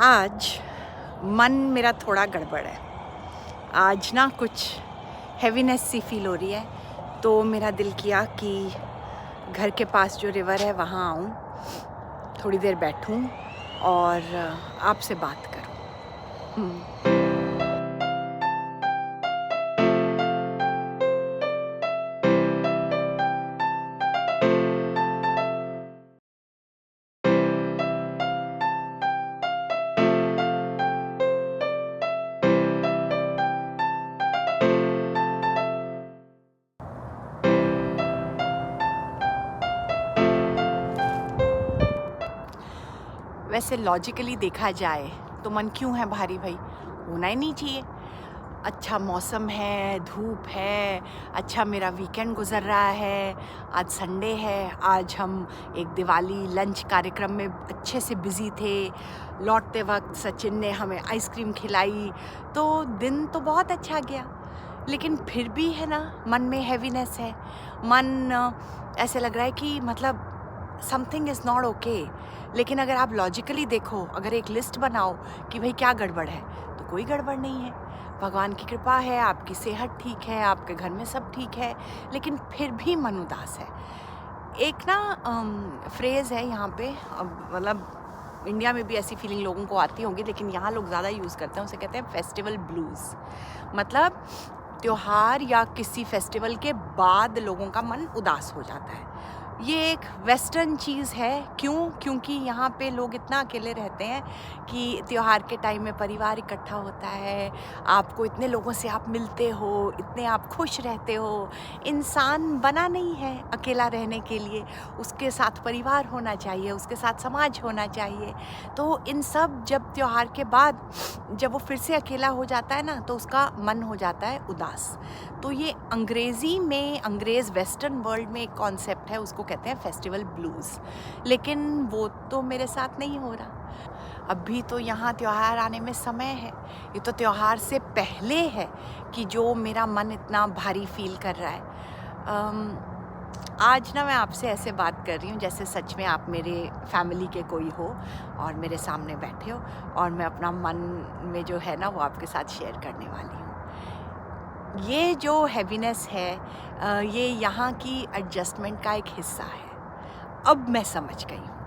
आज मन मेरा थोड़ा गड़बड़ है। आज ना कुछ हैवीनेस सी फील हो रही है, तो मेरा दिल किया कि घर के पास जो रिवर है वहाँ आऊँ, थोड़ी देर बैठूँ और आपसे बात करूँ। वैसे लॉजिकली देखा जाए तो मन क्यों है भारी भाई? होना ही नहीं चाहिए। अच्छा मौसम है, धूप है, अच्छा मेरा वीकेंड गुजर रहा है, आज संडे है, आज हम एक दिवाली लंच कार्यक्रम में अच्छे से बिजी थे। लौटते वक्त सचिन ने हमें आइसक्रीम खिलाई, तो दिन तो बहुत अच्छा गया। लेकिन फिर भी है ना, मन में हैवीनेस है। मन ऐसे लग रहा है कि मतलब समथिंग इज़ नॉट ओके। लेकिन अगर आप लॉजिकली देखो, अगर एक लिस्ट बनाओ कि भाई क्या गड़बड़ है, तो कोई गड़बड़ नहीं है। भगवान की कृपा है, आपकी सेहत ठीक है, आपके घर में सब ठीक है, लेकिन फिर भी मन उदास है। एक ना फ्रेज़ है यहाँ पे, मतलब इंडिया में भी ऐसी फीलिंग लोगों को आती होगी, लेकिन यहाँ लोग ज़्यादा यूज़ करते हैं, उसे कहते हैं फेस्टिवल ब्लूज़। मतलब त्योहार या किसी फेस्टिवल के बाद लोगों का मन उदास हो जाता है। ये एक वेस्टर्न चीज़ है। क्यों? क्योंकि यहाँ पे लोग इतना अकेले रहते हैं कि त्योहार के टाइम में परिवार इकट्ठा होता है, आपको इतने लोगों से आप मिलते हो, इतने आप खुश रहते हो। इंसान बना नहीं है अकेला रहने के लिए, उसके साथ परिवार होना चाहिए, उसके साथ समाज होना चाहिए। तो इन सब जब त्योहार के बाद जब वो फिर से अकेला हो जाता है ना, तो उसका मन हो जाता है उदास। तो ये अंग्रेज़ी में, अंग्रेज़ वेस्टर्न वर्ल्ड में एक कॉन्सेप्ट है, उसको कहते हैं फेस्टिवल ब्लूज़। लेकिन वो तो मेरे साथ नहीं हो रहा। अभी तो यहाँ त्योहार आने में समय है। ये तो त्योहार से पहले है कि जो मेरा मन इतना भारी फील कर रहा है। आज ना मैं आपसे ऐसे बात कर रही हूँ जैसे सच में आप मेरे फैमिली के कोई हो और मेरे सामने बैठे हो, और मैं अपना मन में जो है ना वो आपके साथ शेयर करने वाली हूँ। ये जो हैवीनेस है, ये यहाँ की एडजस्टमेंट का एक हिस्सा है। अब मैं समझ गई हूँ।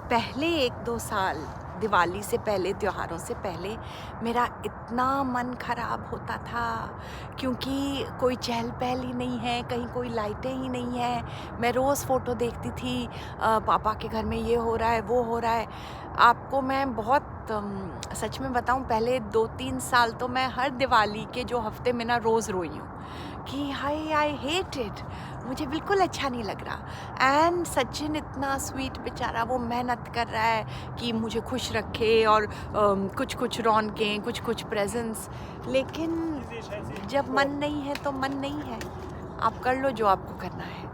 पहले 1-2 साल, दिवाली से पहले, त्योहारों से पहले, मेरा इतना मन ख़राब होता था, क्योंकि कोई चहल पहल ही नहीं है, कहीं कोई लाइटें ही नहीं है। मैं रोज़ फ़ोटो देखती थी, पापा के घर में ये हो रहा है, वो हो रहा है। आपको मैं बहुत सच में बताऊं, पहले 2-3 साल तो मैं हर दिवाली के जो हफ्ते में ना रोज़ रोई हूँ कि हाय आई हेट इट, मुझे बिल्कुल अच्छा नहीं लग रहा। एंड सचिन इतना स्वीट बेचारा, वो मेहनत कर रहा है कि मुझे खुश रखे, और कुछ कुछ रौनकें, कुछ कुछ प्रेजेंट्स। लेकिन जब मन नहीं है तो मन नहीं है, आप कर लो जो आपको करना है।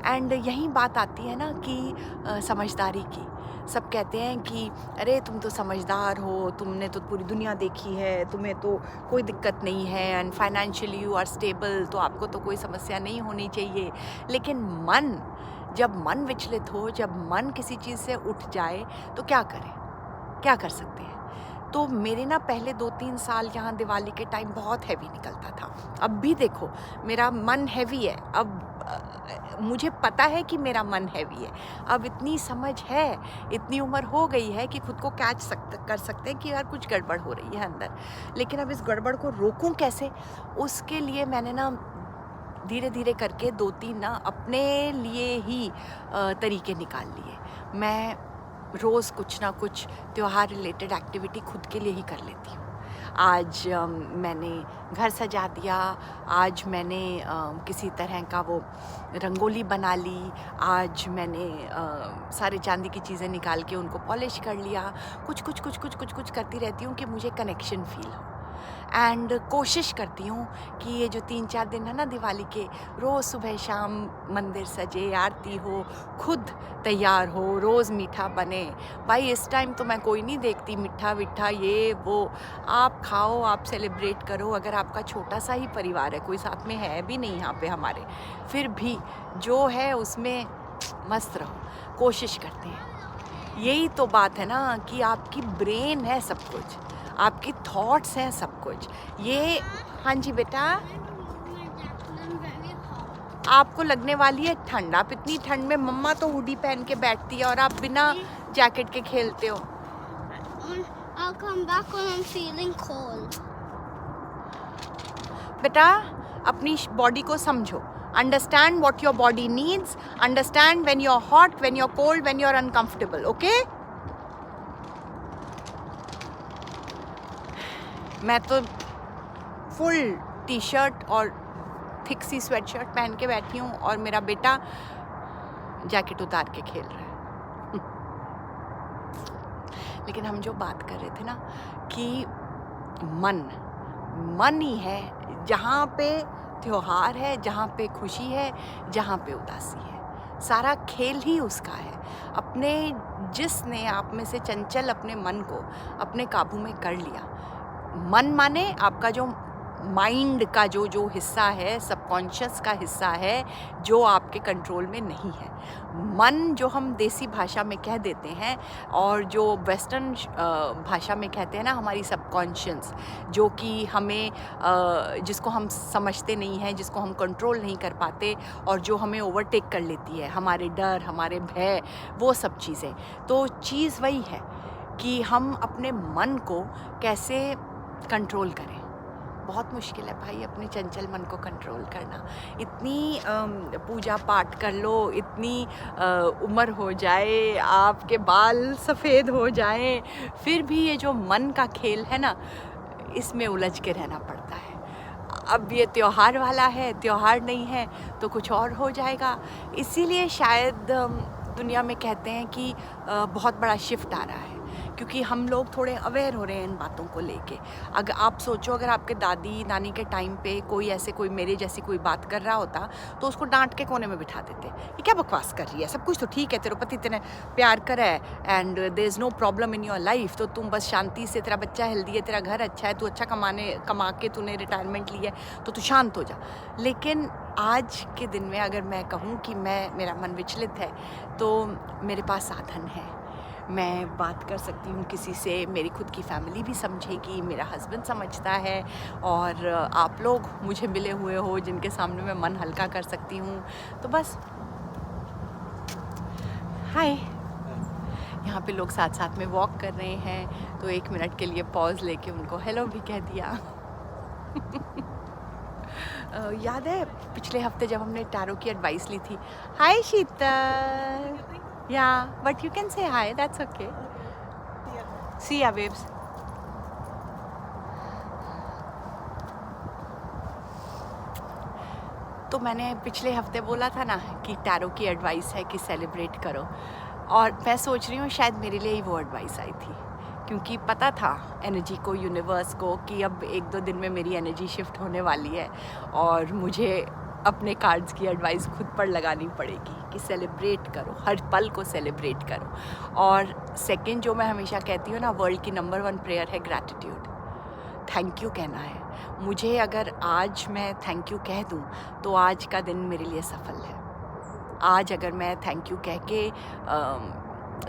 एंड यही बात आती है ना कि समझदारी की। सब कहते हैं कि अरे तुम तो समझदार हो, तुमने तो पूरी दुनिया देखी है, तुम्हें तो कोई दिक्कत नहीं है, and financially you are stable, तो आपको तो कोई समस्या नहीं होनी चाहिए। लेकिन जब मन विचलित हो, जब मन किसी चीज़ से उठ जाए, तो क्या करें? क्या कर सकते हैं? तो मेरे ना पहले 2-3 साल यहाँ दिवाली के टाइम बहुत हैवी निकलता था। अब भी देखो मेरा मन हैवी है। अब मुझे पता है कि मेरा मन हैवी है। अब इतनी समझ है, इतनी उम्र हो गई है कि खुद को कर सकते हैं कि यार कुछ गड़बड़ हो रही है अंदर। लेकिन अब इस गड़बड़ को रोकूं कैसे? उसके लिए मैंने ना धीरे धीरे करके 2-3 ना अपने लिए ही तरीके निकाल लिए। मैं रोज़ कुछ ना कुछ त्योहार रिलेटेड एक्टिविटी खुद के लिए ही कर लेती हूँ। आज मैंने घर सजा दिया, आज मैंने किसी तरह का वो रंगोली बना ली, आज मैंने सारे चांदी की चीज़ें निकाल के उनको पॉलिश कर लिया। कुछ करती रहती हूँ कि मुझे कनेक्शन फील हो। एंड कोशिश करती हूँ कि ये जो 3-4 दिन है ना दिवाली के, रोज़ सुबह शाम मंदिर सजे, आरती हो, खुद तैयार हो, रोज़ मीठा बने। भाई इस टाइम तो मैं कोई नहीं देखती मीठा विठा ये वो। आप खाओ, आप सेलिब्रेट करो। अगर आपका छोटा सा ही परिवार है, कोई साथ में है भी नहीं यहाँ पे हमारे, फिर भी जो है उसमें मस्त रहो। कोशिश करते हैं। यही तो बात है ना कि आपकी ब्रेन है सब कुछ, आपकी थॉट्स हैं सब कुछ। ये हाँ जी बेटा, आपको लगने वाली है ठंड। आप इतनी ठंड में, मम्मा तो हुडी पहन के बैठती है और आप बिना जैकेट के खेलते हो। I'll come back when I'm feeling cold. बेटा अपनी बॉडी को समझो, understand what your body needs, understand when you are hot, when you are cold, when you are uncomfortable, okay? मैं तो फुल टी शर्ट और थिक सी sweatshirt पहन के बैठी हूँ और मेरा बेटा जैकेट उतार के खेल रहा है। लेकिन हम जो बात कर रहे थे ना कि मन ही है, जहाँ पे त्योहार है, जहाँ पे खुशी है, जहाँ पे उदासी है, सारा खेल ही उसका है। अपने जिसने आप में से चंचल अपने मन को अपने काबू में कर लिया, मन माने आपका जो माइंड का जो हिस्सा है, सबकॉन्शियस का हिस्सा है, जो आपके कंट्रोल में नहीं है। मन जो हम देसी भाषा में कह देते हैं और जो वेस्टर्न भाषा में कहते हैं ना, हमारी सबकॉन्शियस, जो कि हमें जिसको हम समझते नहीं हैं, जिसको हम कंट्रोल नहीं कर पाते और जो हमें ओवरटेक कर लेती है, हमारे डर, हमारे भय, वो सब चीज़ें। तो चीज़ वही है कि हम अपने मन को कैसे कंट्रोल करें। बहुत मुश्किल है भाई अपने चंचल मन को कंट्रोल करना। इतनी पूजा पाठ कर लो, इतनी उम्र हो जाए, आपके बाल सफ़ेद हो जाएं, फिर भी ये जो मन का खेल है ना, इसमें उलझ के रहना पड़ता है। अब ये त्योहार वाला है, त्योहार नहीं है तो कुछ और हो जाएगा। इसीलिए शायद दुनिया में कहते हैं कि बहुत बड़ा शिफ्ट आ रहा है, क्योंकि हम लोग थोड़े अवेयर हो रहे हैं इन बातों को लेके। अगर आप सोचो, अगर आपके दादी नानी के टाइम पे कोई मेरे जैसी कोई बात कर रहा होता तो उसको डांट के कोने में बिठा देते, ये क्या बकवास कर रही है, सब कुछ तो ठीक है, तेरे पति तेने प्यार करा है and there is no problem in your life, तो तुम बस शांति से, तेरा बच्चा हेल्दी है, तेरा घर अच्छा है, तू अच्छा कमा के तूने रिटायरमेंट ली है, तो तू शांत हो जा। लेकिन आज के दिन में अगर मैं कहूँ कि मेरा मन विचलित है, तो मेरे पास साधन है, मैं बात कर सकती हूँ किसी से, मेरी खुद की फैमिली भी समझेगी, मेरा हस्बैंड समझता है, और आप लोग मुझे मिले हुए हो जिनके सामने मैं मन हल्का कर सकती हूँ। तो बस हाय, यहाँ पे लोग साथ साथ में वॉक कर रहे हैं, तो 1 मिनट के लिए पॉज लेके उनको हेलो भी कह दिया। याद है पिछले हफ्ते जब हमने टैरो की एडवाइस ली थी? हाय शीतल, yeah, but you can say hi, that's okay. See ya babes. तो मैंने पिछले हफ्ते बोला था ना कि टैरो की एडवाइस है कि सेलिब्रेट करो, और मैं सोच रही हूँ शायद मेरे लिए ही वो एडवाइस आई थी, क्योंकि पता था एनर्जी को, यूनिवर्स को, कि अब 1-2 दिन में मेरी एनर्जी शिफ्ट होने वाली है और मुझे अपने कार्ड्स की एडवाइस खुद पर लगानी पड़ेगी कि सेलिब्रेट करो, हर पल को सेलिब्रेट करो। और सेकंड जो मैं हमेशा कहती हूँ ना, वर्ल्ड की नंबर 1 प्रेयर है ग्रैटिट्यूड, थैंक यू कहना है मुझे। अगर आज मैं थैंक यू कह दूँ तो आज का दिन मेरे लिए सफल है। आज अगर मैं थैंक यू कह के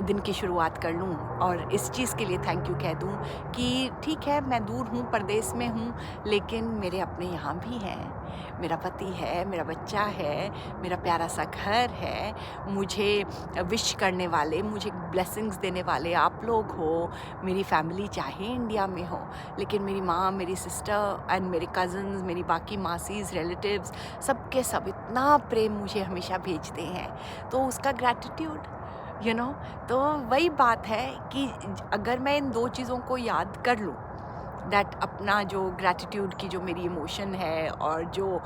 दिन की शुरुआत कर लूँ और इस चीज़ के लिए थैंक यू कह दूँ कि ठीक है, मैं दूर हूँ, परदेश में हूँ, लेकिन मेरे अपने यहाँ भी हैं, मेरा पति है, मेरा बच्चा है, मेरा प्यारा सा घर है, मुझे विश करने वाले, मुझे ब्लेसिंग्स देने वाले आप लोग हो, मेरी फैमिली चाहे इंडिया में हो, लेकिन मेरी माँ, मेरी सिस्टर एंड मेरे कज़न्स, मेरी बाकी मासीज, रिलेटिव्स, सबके सब इतना प्रेम मुझे हमेशा भेजते हैं, तो उसका ग्रैटिट्यूड तो वही बात है कि अगर मैं इन 2 चीज़ों को याद कर लूँ, दैट अपना जो ग्रैटिट्यूड की जो मेरी इमोशन है और जो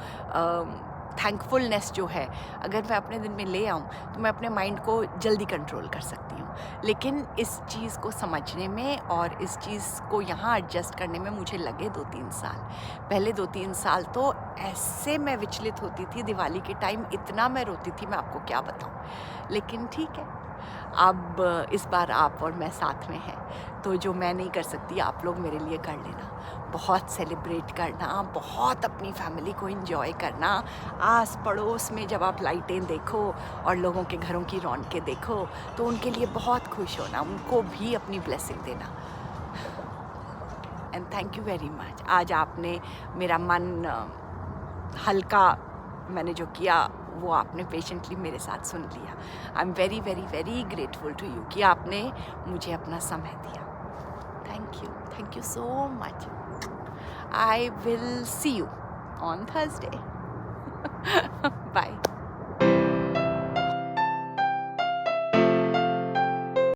थैंकफुलनेस जो है, अगर मैं अपने दिन में ले आऊँ तो मैं अपने माइंड को जल्दी कंट्रोल कर सकती हूँ। लेकिन इस चीज़ को समझने में और इस चीज़ को यहाँ एडजस्ट करने में मुझे लगे 2-3 साल। पहले 2-3 साल तो ऐसे मैं विचलित होती थी, दिवाली के टाइम इतना मैं रोती थी, मैं आपको क्या बताऊँ। लेकिन ठीक है, अब इस बार आप और मैं साथ में हैं, तो जो मैं नहीं कर सकती आप लोग मेरे लिए कर लेना। बहुत सेलिब्रेट करना, बहुत अपनी फैमिली को एंजॉय करना। आस पड़ोस में जब आप लाइटें देखो और लोगों के घरों की रौनकें देखो तो उनके लिए बहुत खुश होना, उनको भी अपनी ब्लेसिंग देना। And thank you very much. आज आपने मेरा मन हल्का, मैंने जो किया वो आपने पेशेंटली मेरे साथ सुन लिया। I am very very very grateful to you कि आपने मुझे अपना समय दिया। Thank you so much. I will see you on Thursday. Bye.